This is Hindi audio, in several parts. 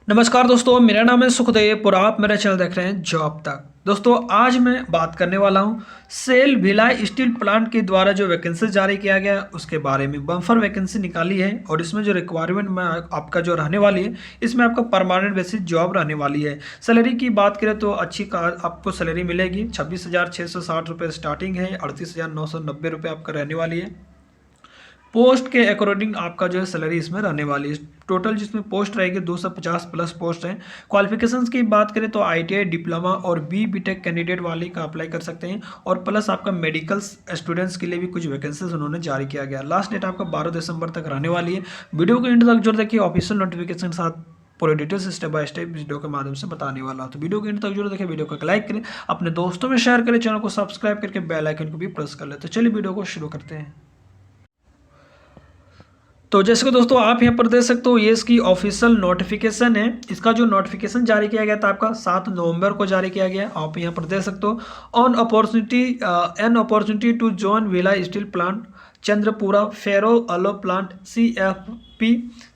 नमस्कार दोस्तों, मेरा नाम है सुखदेव और आप मेरा चैनल देख रहे हैं जॉब तक। दोस्तों, आज मैं बात करने वाला हूं सेल भिलाई स्टील प्लांट के द्वारा जो वैकेंसी जारी किया गया उसके बारे में। बम्पर वैकेंसी निकाली है और इसमें जो रिक्वायरमेंट में आपका जो रहने वाली है, इसमें आपका परमानेंट बेसिस जॉब रहने वाली है। सैलरी की बात करें तो अच्छी आपको सैलरी मिलेगी। 26,660 रुपये स्टार्टिंग है, 38,990 रुपये आपका रहने वाली है। पोस्ट के अकॉर्डिंग आपका जो है सैलरी इसमें रहने वाली है। टोटल जिसमें पोस्ट रहेगी 250 प्लस पोस्ट हैं। क्वालिफिकेशंस की बात करें तो आईटीआई, डिप्लोमा और बीटेक कैंडिडेट वाले का अप्लाई कर सकते हैं। और प्लस आपका मेडिकल स्टूडेंट्स के लिए भी कुछ वैकेंसीज उन्होंने जारी किया गया। लास्ट डेट आपका 12 दिसंबर तक रहने वाली है। वीडियो को एंड तक जरूर देखिए, ऑफिशियल नोटिफिकेशन के साथ पूरे details step by step video के माध्यम से बताने वाला हूं। तो वीडियो के एंड तक जरूर देखिए, वीडियो को लाइक करें, अपने दोस्तों में शेयर करें, चैनल को सब्सक्राइब करके बेल आइकन को भी प्रेस कर ले। तो चलिए वीडियो को शुरू करते हैं। तो जैसे कि दोस्तों आप यहाँ पर देख सकते हो, ये इसकी ऑफिशियल नोटिफिकेशन है। इसका जो नोटिफिकेशन जारी किया गया था आपका 7 नवंबर को जारी किया गया। आप यहाँ पर देख सकते हो, on opportunity an opportunity to join Bhilai steel plant Chandrapura ferro alloy plant CFP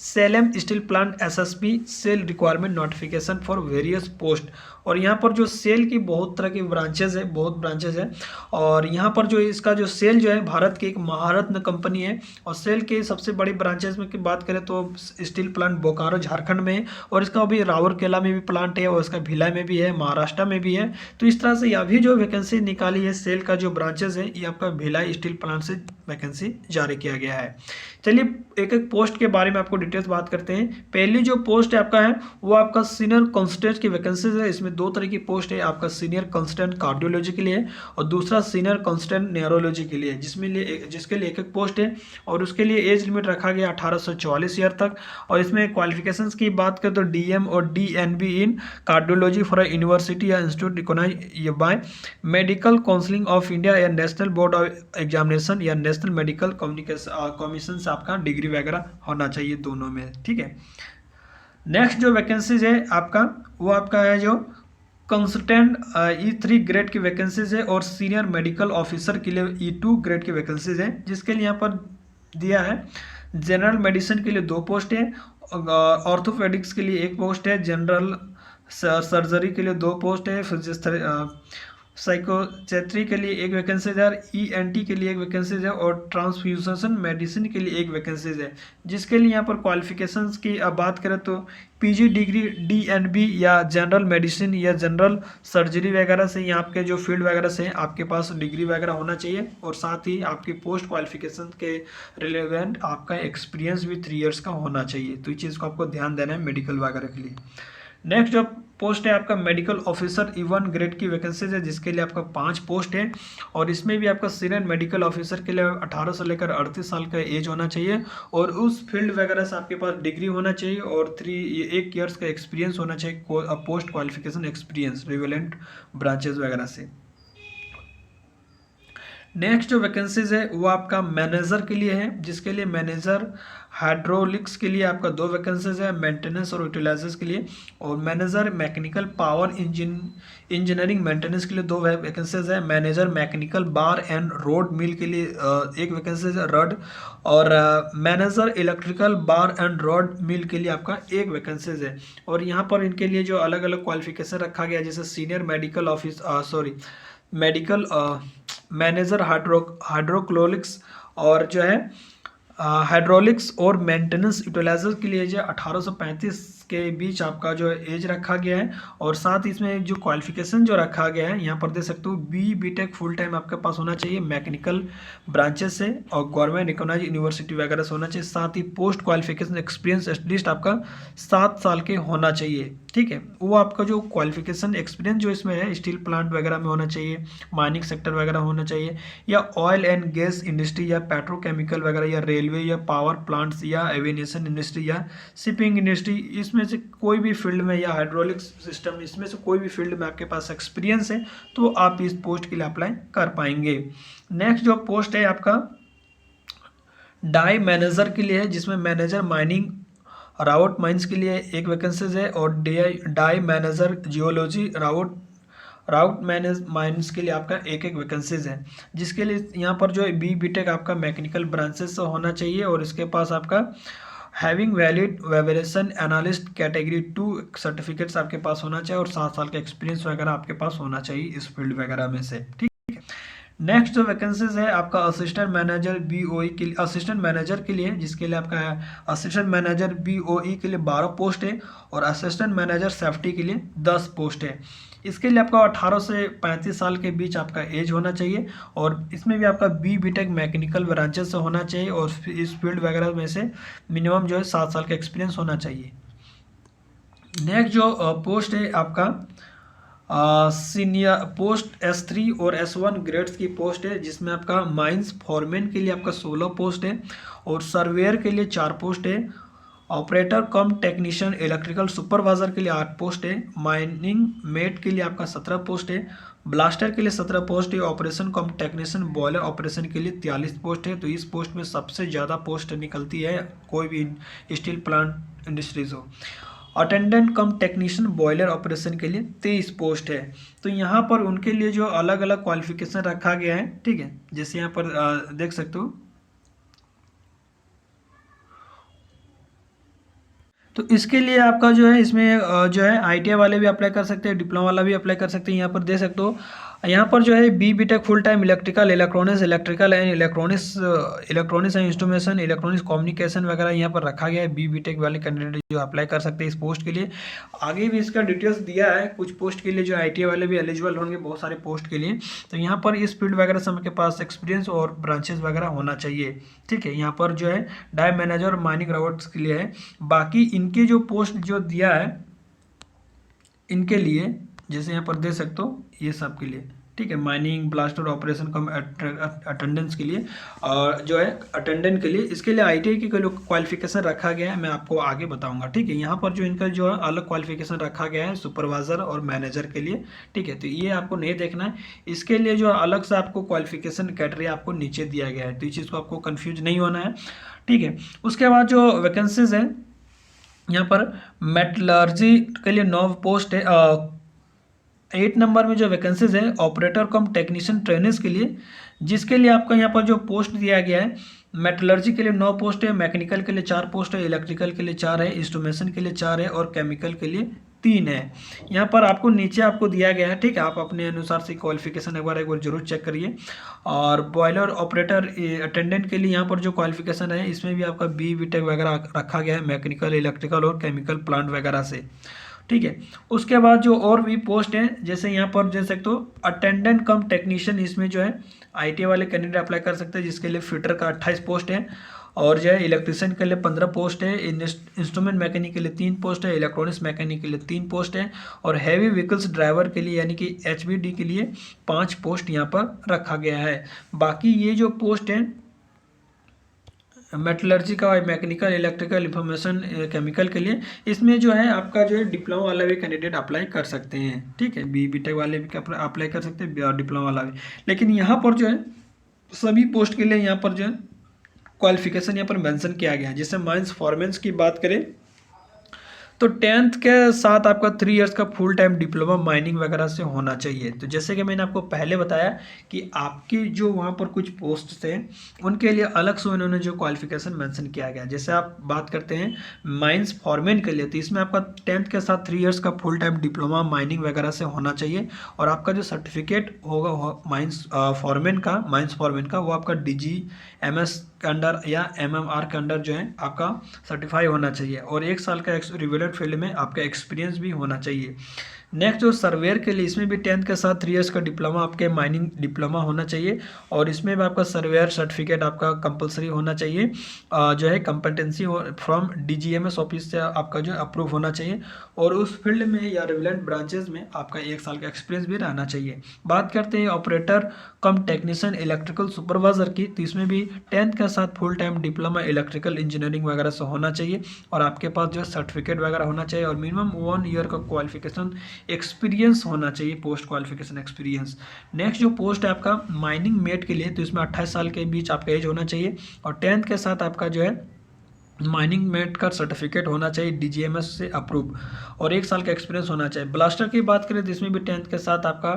Salem steel plant SSP SAIL requirement notification for various post. और यहाँ पर जो सेल की बहुत तरह की ब्रांचेज है, बहुत ब्रांचेज है। और यहाँ पर जो इसका जो सेल जो है भारत की एक महारत्न कंपनी है। और सेल के सबसे बड़ी ब्रांचेज में की बात करें तो स्टील प्लांट बोकारो झारखंड में है, और इसका अभी राउरकेला में भी प्लांट है, और इसका भिलाई में भी है, महाराष्ट्र में भी है। तो इस तरह से अभी जो वैकेंसी निकाली है सेल का जो ब्रांचेज है, ये आपका भिलाई स्टील प्लांट से वैकेंसी जारी किया गया है। चलिए एक एक पोस्ट के बारे में आपको डिटेल्स बात करते हैं। पहली जो पोस्ट है आपका है वो आपका सीनियर कंसल्टेंट की वैकेंसीज है। इसमें दो तरह की पोस्ट है, आपका सीनियर कंसल्टेंट कार्डियोलॉजी के लिए और दूसरा सीनियर कंसल्टेंट न्यूरोलॉजी के लिए, जिसके लिए एक एक पोस्ट है। और उसके लिए एज लिमिट रखा गया 18 से 44 ईयर तक। और इसमें क्वालिफिकेशंस की बात करें तो DM और DNB in cardiology for university या institute recognised by medical council of India या नेशनल बोर्ड ऑफ एग्जामिनेशन या नेशनल मेडिकल कमीशन से आपका डिग्री वगैरह होना चाहिए दोनों में, ठीक है। नेक्स्ट जो वैकेंसीज है आपका वो आपका है जो कंसल्टेंट E3 ग्रेड की वैकेंसीज है, और सीनियर मेडिकल ऑफिसर के लिए E2 ग्रेड की वैकेंसीज है, जिसके लिए यहाँ पर दिया है। जनरल मेडिसिन के लिए 2 पोस्ट है, ऑर्थोपेडिक्स के लिए 1 पोस्ट है, जनरल सर्जरी के लिए 2 पोस्ट है, फिजियोथेरेपी साइकोचेट्री के लिए 1 वैकेंसीज है, ENT के लिए 1 वैकेंसीज है, और ट्रांसफ्यूजन मेडिसिन के लिए 1 वैकेंसीज है। जिसके लिए यहाँ पर क्वालिफिकेशंस की अब बात करें तो PG डिग्री DNB या जनरल मेडिसिन या जनरल सर्जरी वगैरह से, या आपके जो फील्ड वगैरह से आपके पास डिग्री वगैरह होना चाहिए। और साथ ही आपकी पोस्ट क्वालिफिकेशन के रिलेवेंट आपका एक्सपीरियंस भी 3 ईयर्स का होना चाहिए। तो इस चीज़ को आपको ध्यान देना है मेडिकल वगैरह के लिए। नेक्स्ट जो पोस्ट है आपका मेडिकल ऑफिसर E1 ग्रेड की वैकेंसीज है, जिसके लिए आपका 5 पोस्ट है। और इसमें भी आपका सीनियर मेडिकल ऑफिसर के लिए 18 से लेकर 38 साल का एज होना चाहिए, और उस फील्ड वगैरह से आपके पास डिग्री होना चाहिए, और 1 ईयर्स का एक्सपीरियंस होना चाहिए, post qualification experience relevant branches वगैरह से। नेक्स्ट जो वैकेंसीज है वो आपका मैनेजर के लिए है, जिसके लिए मैनेजर हाइड्रोलिक्स के लिए आपका 2 वैकेंसीज है, मेंटेनेंस और यूटिलाइजर्स के लिए। और manager mechanical power engineering maintenance के लिए 2 वैकेंसीज है। Manager mechanical bar and rod mill के लिए 1 वैकेंसीज है, रड। और manager electrical bar and rod mill के लिए आपका 1 वैकेंसीज है। और यहाँ पर इनके लिए जो अलग अलग क्वालिफिकेशन रखा गया, जैसे सीनियर मेडिकल मैनेजर हाइड्रोक्लोरिक्स और जो है हाइड्रोलिक्स और मेंटेनेंस यूटिलाइजर के लिए जो 18 से 35 के बीच आपका जो एज रखा गया है। और साथ ही इसमें जो क्वालिफिकेशन जो रखा गया है यहाँ पर देख सकते हो, BTech फुल टाइम आपके पास होना चाहिए मैकेनिकल ब्रांचेस से, और गवर्नमेंट रिकॉग्नाइज्ड यूनिवर्सिटी वगैरह से होना चाहिए। साथ ही पोस्ट क्वालिफिकेशन एक्सपीरियंस एटलीस्ट आपका 7 साल के होना चाहिए, ठीक है। वो आपका जो क्वालिफिकेशन एक्सपीरियंस जो इसमें है स्टील प्लांट वगैरह में होना चाहिए, माइनिंग सेक्टर वगैरह होना चाहिए, या ऑयल एंड गैस इंडस्ट्री या पेट्रोकेमिकल वगैरह, या रेलवे या पावर प्लांट्स या एविएशन इंडस्ट्री या शिपिंग इंडस्ट्री, इसमें से कोई भी फील्ड में, या हाइड्रोलिक्स सिस्टम, इसमें से कोई भी फील्ड में आपके पास एक्सपीरियंस है तो आप इस पोस्ट के लिए अप्लाई कर पाएंगे। नेक्स्ट जो पोस्ट है आपका डाई मैनेजर के लिए है, जिसमें मैनेजर माइनिंग राउट माइंस के लिए 1 वैकेंसीज है, और डाई मैनेजर जियोलॉजी राउट माइंस के लिए आपका 1 वैकेंसीज है। जिसके लिए यहाँ पर जो BTech आपका मैकेनिकल ब्रांचेस से होना चाहिए, और इसके पास आपका having valid variation analyst category 2 certificates आपके पास होना चाहिए और 7 साल का एक्सपीरियंस वगैरह आपके पास होना चाहिए इस फील्ड वगैरह में से, ठीक। नेक्स्ट जो वैकेंसीज है आपका असिस्टेंट मैनेजर बीओई के लिए, असिस्टेंट मैनेजर के लिए, जिसके लिए आपका असिस्टेंट मैनेजर बीओई के लिए 12 पोस्ट है और असिस्टेंट मैनेजर सेफ्टी के लिए 10 पोस्ट है। इसके लिए आपका 18 से 35 साल के बीच आपका एज होना चाहिए और इसमें भी आपका बीटेक मैकेनिकल ब्रांचेस से होना चाहिए और इस फील्ड वगैरह में से मिनिमम जो है 7 साल का एक्सपीरियंस होना चाहिए। नेक्स्ट जो पोस्ट है आपका सीनियर पोस्ट S3 और S1 ग्रेड्स की पोस्ट है, जिसमें आपका माइंस फॉरमैन के लिए आपका 16 पोस्ट है और सर्वेयर के लिए 4 पोस्ट है। ऑपरेटर कम टेक्नीशियन इलेक्ट्रिकल सुपरवाइजर के लिए 8 पोस्ट है। माइनिंग मेट के लिए आपका 17 पोस्ट है। ब्लास्टर के लिए 17 पोस्ट है। ऑपरेशन कम टेक्नीशियन बॉयलर ऑपरेशन के लिए 43 पोस्ट है। तो इस पोस्ट में सबसे ज़्यादा पोस्ट निकलती है कोई भी स्टील प्लांट इंडस्ट्रीज हो। अटेंडेंट कम टेक्नीशियन बॉयलर ऑपरेशन के लिए 23 पोस्ट है। तो यहाँ पर उनके लिए जो अलग अलग क्वालिफिकेशन रखा गया है, ठीक है, जैसे यहाँ पर देख सकते हो। तो इसके लिए आपका जो है इसमें जो है ITI वाले भी अप्लाई कर सकते हैं, डिप्लोमा वाला भी अप्लाई कर सकते हैं। यहाँ पर देख सकते हो, यहाँ पर जो है B Tech full time electrical electrical and electronics and instrumentation electronics communication वगैरह यहाँ पर रखा गया है। बीटेक वाले कैंडिडेट जो अप्लाई कर सकते हैं इस पोस्ट के लिए। आगे भी इसका डिटेल्स दिया है, कुछ पोस्ट के लिए जो ITI वाले भी एलिजिबल होंगे बहुत सारे पोस्ट के लिए। तो यहाँ पर इस फील्ड वगैरह से के पास एक्सपीरियंस और ब्रांचेस वगैरह होना चाहिए, ठीक है। यहाँ पर जो है डाई मैनेजर और माइनिंग रोबोट्स के लिए है। बाकी इनके जो पोस्ट जो दिया है इनके लिए, जैसे यहाँ पर दे सकते हो, ये सब के लिए, ठीक है, माइनिंग ब्लास्टर ऑपरेशन कम अटेंडेंस के लिए और जो है अटेंडेंट के लिए, इसके लिए ITI की क्वालिफिकेशन रखा गया है, मैं आपको आगे बताऊंगा, ठीक है। यहाँ पर जो इनका जो है अलग क्वालिफिकेशन रखा गया है सुपरवाइजर और मैनेजर के लिए, ठीक है। तो ये आपको नहीं देखना है, इसके लिए जो अलग से आपको क्वालिफिकेशन क्राइटेरिया आपको नीचे दिया गया है, तो इस चीज़ को आपको कन्फ्यूज नहीं होना है, ठीक है। उसके बाद जो वैकेंसीज है यहाँ पर मेटलर्जी के लिए 9 पोस्ट है। 8 नंबर में जो वैकेंसीज है ऑपरेटर कम टेक्नीशियन ट्रेनर्स के लिए, जिसके लिए आपका यहाँ पर जो पोस्ट दिया गया है, मेटलर्जी के लिए 9 पोस्ट है, मैकेनिकल के लिए 4 पोस्ट है, इलेक्ट्रिकल के लिए 4 है, इंस्ट्रूमेशन के लिए 4 है और केमिकल के लिए 3 है। यहाँ पर आपको नीचे आपको दिया गया है, ठीक है, आप अपने अनुसार से क्वालिफिकेशन एक बार जरूर चेक करिए। और बॉयलर ऑपरेटर अटेंडेंट के लिए यहाँ पर जो क्वालिफिकेशन है इसमें भी आपका बीटेक वगैरह रखा गया है, मैकेनिकल इलेक्ट्रिकल और केमिकल प्लांट वगैरह से, ठीक है। उसके बाद जो और भी पोस्ट हैं, जैसे यहाँ पर देख सकते हो अटेंडेंट कम टेक्नीशियन, इसमें जो है ITI वाले कैंडिडेट अप्लाई कर सकते हैं, जिसके लिए फिटर का 28 पोस्ट है और जो है इलेक्ट्रिशियन के लिए 15 पोस्ट है, इंस्ट्रूमेंट मैकेनिक के लिए 3 पोस्ट है, इलेक्ट्रॉनिक्स मैकेनिक के लिए 3 पोस्ट है और हैवी व्हीकल्स ड्राइवर के लिए यानी कि HVD के लिए 5 पोस्ट यहाँ पर रखा गया है। बाकी ये जो पोस्ट है मेटलर्जी का, मैकेनिकल इलेक्ट्रिकल इंफॉर्मेशन केमिकल के लिए, इसमें जो है आपका जो है डिप्लोमा वाला भी कैंडिडेट अप्लाई कर सकते हैं, ठीक है। बीटेक वाले भी अप्लाई कर सकते हैं और डिप्लोमा वाला भी। लेकिन यहाँ पर जो है सभी पोस्ट के लिए यहाँ पर जो है क्वालिफिकेशन यहाँ पर मेंशन किया गया है। जैसे माइंस फॉरमेंस की बात करें तो 10th के साथ आपका 3 इयर्स का फुल टाइम डिप्लोमा माइनिंग वगैरह से होना चाहिए। तो जैसे कि मैंने आपको पहले बताया कि आपकी जो वहाँ पर कुछ पोस्ट थे उनके लिए अलग से उन्होंने जो क्वालिफिकेशन मेंशन किया गया। जैसे आप बात करते हैं माइंस फॉरमैन के लिए, तो इसमें आपका 10th के साथ 3 इयर्स का फुल टाइम डिप्लोमा माइनिंग वगैरह से होना चाहिए और आपका जो सर्टिफिकेट होगा माइंस फॉरमैन का वो आपका DGMS के अंडर या MMR के अंडर जो है आपका सर्टिफाई होना चाहिए और 1 साल का रिलेवेंट फील्ड में आपका एक्सपीरियंस भी होना चाहिए। नेक्स्ट जो सर्वेयर के लिए, इसमें भी 10th के साथ 3 इयर्स का डिप्लोमा, आपके माइनिंग डिप्लोमा होना चाहिए और इसमें भी आपका सर्वेयर सर्टिफिकेट आपका कंपलसरी होना चाहिए, जो है कंपटेंसी फ्रॉम DGMS ऑफिस से आपका जो अप्रूव होना चाहिए और उस फील्ड में या रिलेवेंट ब्रांचेज में आपका 1 साल का एक्सपीरियंस भी रहना चाहिए। बात करते हैं ऑपरेटर कम टेक्नीशियन इलेक्ट्रिकल सुपरवाइजर की, तो इसमें भी 10th के साथ full time diploma electrical engineering वगैरह से होना चाहिए और आपके पास जो सर्टिफिकेट वगैरह होना चाहिए और मिनिमम 1 ईयर का क्वालिफिकेशन एक्सपीरियंस होना चाहिए, पोस्ट क्वालिफिकेशन एक्सपीरियंस। नेक्स्ट जो पोस्ट है आपका माइनिंग मेट के लिए, तो इसमें 28 साल के बीच आपका एज होना चाहिए और 10th के साथ आपका जो है माइनिंग मेट का सर्टिफिकेट होना चाहिए DGMS से अप्रूव और 1 साल का एक्सपीरियंस होना चाहिए। ब्लास्टर की बात करें तो इसमें भी 10th के साथ आपका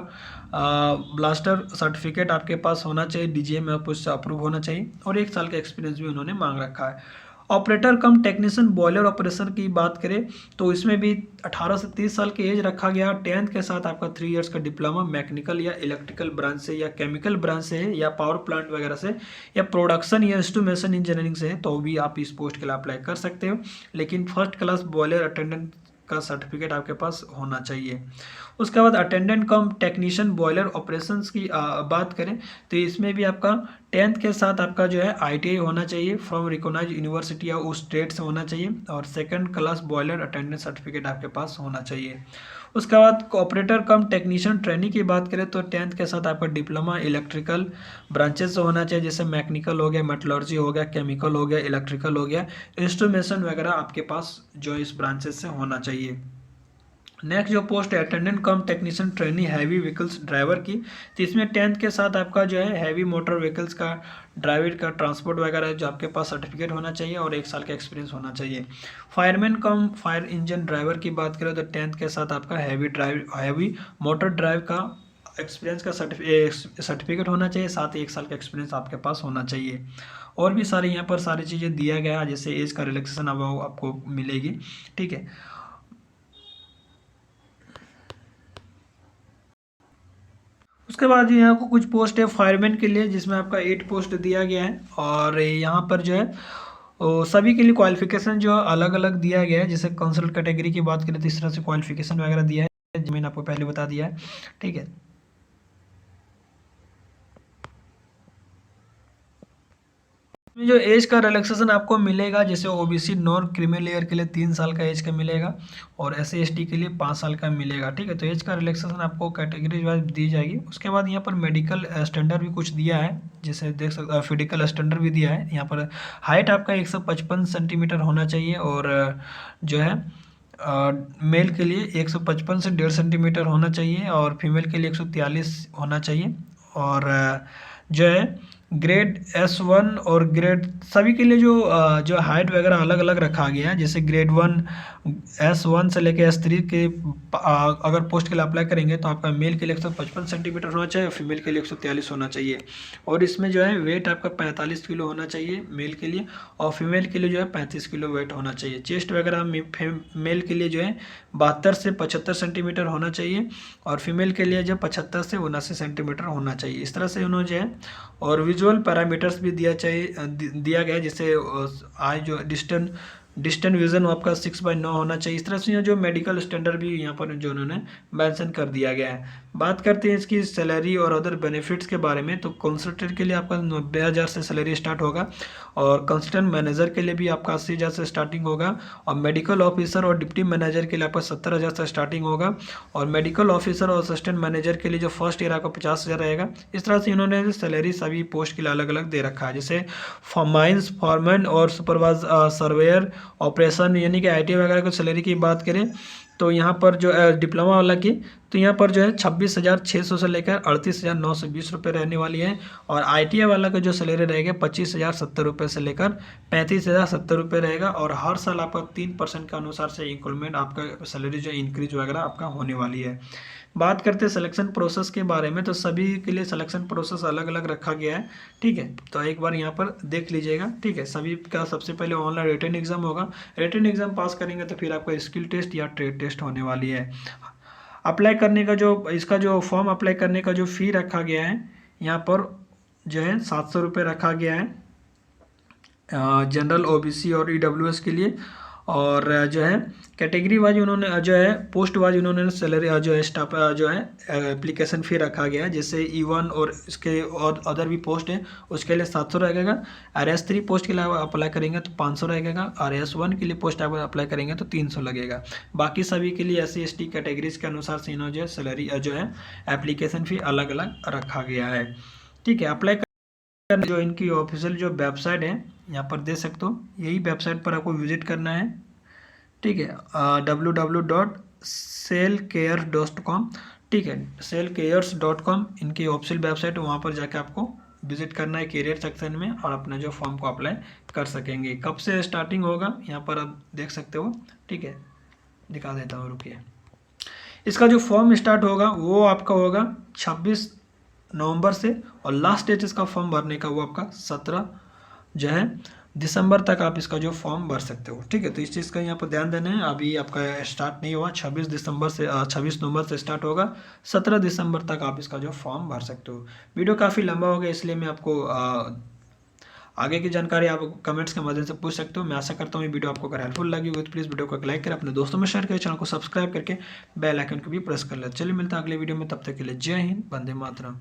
ब्लास्टर सर्टिफिकेट आपके पास होना चाहिए, DGMS से अप्रूव होना चाहिए और 1 साल का एक्सपीरियंस भी उन्होंने मांग रखा है। ऑपरेटर कम टेक्नीशियन बॉयलर ऑपरेशन की बात करें तो इसमें भी 18 से 30 साल की एज रखा गया। 10th के साथ आपका 3 इयर्स का डिप्लोमा मैकेनिकल या इलेक्ट्रिकल ब्रांच से या केमिकल ब्रांच से है या पावर प्लांट वगैरह से या प्रोडक्शन या इंस्ट्रूमेशन इंजीनियरिंग से है तो भी आप इस पोस्ट के लिए अप्लाई कर सकते हो। लेकिन फर्स्ट क्लास बॉयलर अटेंडेंट का सर्टिफिकेट आपके पास होना चाहिए। उसके बाद अटेंडेंट कम टेक्नीशियन बॉयलर ऑपरेशंस की बात करें तो इसमें भी आपका 10th के साथ आपका जो है ITI होना चाहिए फ्रॉम रिकॉग्नाइज यूनिवर्सिटी या उस स्टेट से होना चाहिए और second class boiler attendant certificate आपके पास होना चाहिए। उसके बाद ऑपरेटर कम टेक्नीशियन ट्रेनिंग की बात करें तो 10th के साथ आपका डिप्लोमा इलेक्ट्रिकल ब्रांचेस से होना चाहिए, जैसे मैकेनिकल हो गया, मेटलर्जी हो गया, केमिकल हो गया, इलेक्ट्रिकल हो गया, इंस्ट्रूमेशन वगैरह आपके पास जो इस ब्रांचेस से होना चाहिए। नेक्स्ट जो पोस्ट है अटेंडेंट कम technician trainee heavy vehicles driver की, तो इसमें 10th के साथ आपका जो है हैवी मोटर व्हीकल्स का ड्राइवर का ट्रांसपोर्ट वगैरह जो आपके पास सर्टिफिकेट होना चाहिए और 1 साल का एक्सपीरियंस होना चाहिए। फायरमैन कम फायर इंजन ड्राइवर की बात करें तो 10th के साथ आपका हैवी मोटर ड्राइव का एक्सपीरियंस का सर्टिफिकेट होना चाहिए, साथ ही 1 साल का एक्सपीरियंस आपके पास होना चाहिए। और भी सारे यहाँ पर सारी चीज़ें दिया गया है, जैसे एज का रिलैक्सेशन अब आपको मिलेगी, ठीक है। उसके बाद यहाँ को कुछ पोस्ट है फायरमैन के लिए, जिसमें आपका 8 पोस्ट दिया गया है और यहाँ पर जो है सभी के लिए क्वालिफिकेशन जो अलग अलग दिया गया है। जैसे कंसल्ट कैटेगरी की बात करें तो इस तरह से क्वालिफिकेशन वगैरह दिया है, जो मैंने आपको पहले बता दिया है, ठीक है। इसमें जो एज का रिलैक्सेशन आपको मिलेगा, जैसे OBC नॉन क्रीमी लेयर के लिए 3 साल का एज का मिलेगा और SC/ST के लिए 5 साल का मिलेगा, ठीक है। तो एज का रिलैक्सेशन आपको कैटेगरी वाइज दी जाएगी। उसके बाद यहाँ पर मेडिकल स्टैंडर्ड भी कुछ दिया है, जैसे देख सकते फिजिकल स्टैंडर्ड भी दिया है। यहाँ पर हाइट आपका 155 सेंटीमीटर होना चाहिए और जो है मेल के लिए 155 से 1.5 सेंटीमीटर होना चाहिए और फीमेल के लिए 143 होना चाहिए। और जो है ग्रेड S1 और ग्रेड सभी के लिए जो हाइट वगैरह अलग अलग रखा गया है। जैसे ग्रेड 1 S1 से लेकर S3 के अगर पोस्ट के लिए अप्लाई करेंगे तो आपका मेल के लिए 155 सेंटीमीटर होना चाहिए और फीमेल के लिए 143 होना चाहिए। और इसमें जो है वेट आपका 45 किलो होना चाहिए मेल के लिए और फीमेल के लिए जो है 35 किलो वेट होना चाहिए। चेस्ट वगैरह मेल के लिए जो है 72 से 75 सेंटीमीटर होना चाहिए और फीमेल के लिए जो 75 से 79 सेंटीमीटर होना चाहिए। इस तरह से उन्होंने जो है और विजुअल पैरामीटर्स भी दिया गया है, जैसे आई जो डिस्टेंट विजन आपका 6/9 होना चाहिए। इस तरह से जो मेडिकल स्टैंडर्ड भी यहाँ पर जो उन्होंने मेंशन कर दिया गया है। बात करते हैं इसकी सैलरी और अदर बेनिफिट्स के बारे में, तो कंसल्टेंट के लिए आपका 90,000 से सैलरी स्टार्ट होगा और कंसल्टेंट मैनेजर के लिए भी आपका 80,000 से स्टार्टिंग होगा और मेडिकल ऑफिसर और डिप्टी मैनेजर के लिए आपका 70,000 से स्टार्टिंग होगा और मेडिकल ऑफिसर और असिस्टेंट मैनेजर के लिए जो फर्स्ट ईयर आपका 50,000 रहेगा। इस तरह से इन्होंने सैलरी सभी पोस्ट के लिए अलग अलग दे रखा है। जैसे माइंस फॉरमैन और सुपरवाइज सर्वेयर ऑपरेशन यानी कि ITI वगैरह की सैलरी की बात करें तो यहाँ पर जो डिप्लोमा वाला की तो यहाँ पर जो है 26,600 से लेकर 38,920 रुपये रहने वाली है और ITI वाला का जो सैलरी रहेगा 25,070 रुपये से लेकर 35,070 रुपये रहेगा और हर साल आपका 3% के अनुसार से इंक्रीमेंट आपका सैलरी जो इंक्रीज वगैरह आपका होने वाली है। बात करते हैं सिलेक्शन प्रोसेस के बारे में, तो सभी के लिए सिलेक्शन प्रोसेस अलग अलग रखा गया है, ठीक है। तो एक बार यहाँ पर देख लीजिएगा, ठीक है। सभी का सबसे पहले ऑनलाइन रिटन एग्जाम होगा, रिटन एग्जाम पास करेंगे तो फिर आपका स्किल टेस्ट या ट्रेड टेस्ट होने वाली है। अप्लाई करने का जो इसका जो फॉर्म अप्लाई करने का जो फ़ी रखा गया है यहाँ पर जो है 700 रुपये रखा गया है जनरल OBC और EWS के लिए। और जो है कैटेगरी वाइज उन्होंने जो है पोस्ट वाइज उन्होंने सैलरी जो है स्टाफ जो है एप्लीकेशन फ़ी रखा गया है। जैसे E1 और इसके और अदर भी पोस्ट है उसके लिए 700 रहेगा और S3 पोस्ट के लिए अप्लाई करेंगे तो 500 रहेगा और S1 के लिए पोस्ट आप अप्लाई करेंगे तो 300 लगेगा। बाकी सभी के लिए SC/ST कैटेगरीज के अनुसार से इन्होंने जो सैलरी जो है एप्लीकेशन फ़ी अलग अलग रखा गया है, ठीक है। अप्लाई जो इनकी ऑफिशियल जो वेबसाइट है यहाँ पर दे सकते हो, यही वेबसाइट पर आपको विजिट करना है, ठीक है। www.cellcares.com, ठीक है, cellcares.com इनकी ऑफिशियल वेबसाइट है, वहाँ पर जाके आपको विजिट करना है कैरियर सेक्शन में और अपना जो फॉर्म को अप्लाई कर सकेंगे। कब से स्टार्टिंग होगा यहाँ पर आप देख सकते हो, ठीक है। दिखा देता हूँ, रुकिए। इसका जो फॉर्म स्टार्ट होगा वो आपका होगा 26 नवंबर से और लास्ट डेट इसका फॉर्म भरने का वो आपका 17 जो है दिसंबर तक आप इसका जो फॉर्म भर सकते हो। ठीक है, तो इस चीज़ का यहाँ पर ध्यान देना है। अभी आपका स्टार्ट नहीं हुआ, 26 नवंबर से स्टार्ट होगा, 17 दिसंबर तक आप इसका जो फॉर्म भर सकते हो। वीडियो काफ़ी लंबा हो गया, इसलिए मैं आपको आगे की जानकारी आप कमेंट्स के माध्यम से पूछ सकते हो। मैं आशा करता हूँ ये वीडियो आपको अगर हेल्पफुल लगी हो तो प्लीज़ वीडियो को लाइक करें, अपने दोस्तों में शेयर करें, चैनल को सब्सक्राइब करके बेल आइकन को भी प्रेस कर लें। चलिए मिलता है अगले वीडियो में, तब तक के लिए जय हिंद, वंदे मातरम।